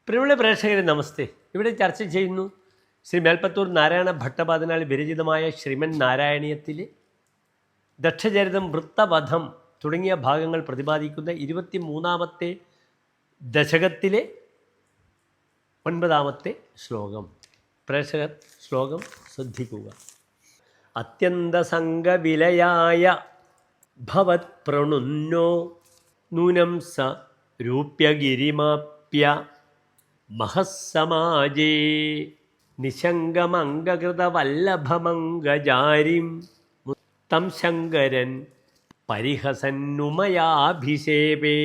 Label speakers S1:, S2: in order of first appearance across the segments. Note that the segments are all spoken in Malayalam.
S1: പ്രിയമുള്ള പ്രേക്ഷകരെ നമസ്തേ. ഇവിടെ ചർച്ച ചെയ്യുന്നു ശ്രീ മേൽപ്പത്തൂർ നാരായണ ഭട്ടപാദനാൽ വിരചിതമായ ശ്രീമൻ നാരായണീയത്തിലെ ദക്ഷചരിതം, വൃത്തവധം തുടങ്ങിയ ഭാഗങ്ങൾ പ്രതിപാദിക്കുന്ന 23-ാമത്തെ ദശകത്തിലെ 9-ാമത്തെ ശ്ലോകം. പ്രേക്ഷകർ ശ്ലോകം ശ്രദ്ധിക്കുക. അത്യന്തസംഗവിലയായ ഭവത് പ്രണുന്നോ നൂനം സ രൂപ്യഗിരിമാപ്യ മഹസ്സമാജേ നിശങ്കമംഗകൃതവല്ലഭമംഗജാരിം മുത്തം ശങ്കരൻ പരിഹസന്നുമയാഭിഷേപേ.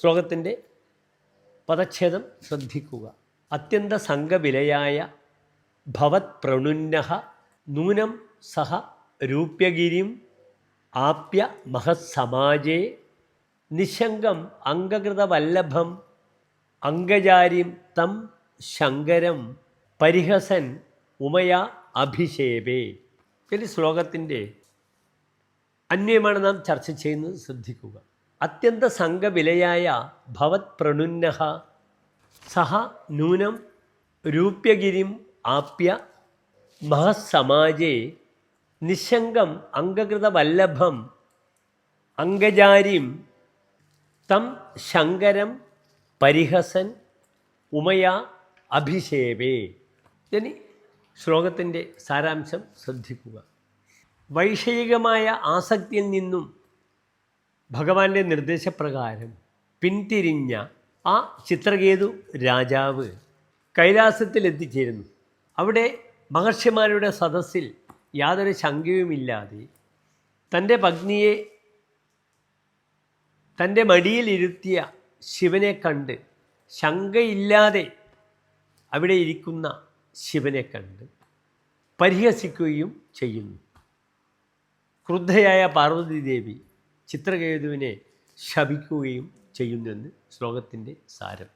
S1: ശ്ലോകത്തിൻ്റെ പദച്ഛേദം ശ്രദ്ധിക്കുക. അത്യന്ത സംഘവിലയായ ഭവത് പ്രണുന്നഃ നൂനം സഹ രൂപ്യഗിരിം ആപ്യ മഹസ്സമാജേ നിശങ്കം അംഗകൃതവല്ലഭം അംഗജാരിം തം ശങ്കരം പരിഹസൻ ഉമയാ അഭിഷേപേ. ഈ ശ്ലോകത്തിൻ്റെ അന്വയമാണ് നാം ചർച്ച ചെയ്യുന്നത്. ശ്രദ്ധിക്കുക. അത്യന്ത സംഘവിലയായ ഭവത് പ്രണുന്നഃ സഹ നൂനം രൂപ്യഗിരിം ആപ്യ മഹസ്സമാജേ നിശങ്കം അംഗകൃതവല്ലഭം അംഗജാരിം തം ശങ്കരം പരിഹസൻ ഉമയാ അഭിഷേപേ. ഇനി ശ്ലോകത്തിൻ്റെ സാരാംശം ശ്രദ്ധിക്കുക. വൈഷയികമായ ആസക്തിയിൽ നിന്നും ഭഗവാന്റെ നിർദ്ദേശപ്രകാരം പിന്തിരിഞ്ഞ ആ ചിത്രകേതു രാജാവ് കൈലാസത്തിൽ എത്തിച്ചേരുന്നു. അവിടെ മഹർഷിമാരുടെ സദസ്സിൽ യാതൊരു ശങ്കയുമില്ലാതെ തൻ്റെ പത്നിയെ തൻ്റെ മടിയിലിരുത്തിയ ശിവനെ കണ്ട് ശങ്കയില്ലാതെ അവിടെ ഇരിക്കുന്ന ശിവനെ കണ്ട് പരിഹസിക്കുകയും ചെയ്യുന്നു. ക്രുദ്ധയായ പാർവതീദേവി ചിത്രകേതുവിനെ ശപിക്കുകയും ചെയ്യുന്നെന്ന് ശ്ലോകത്തിൻ്റെ സാരം.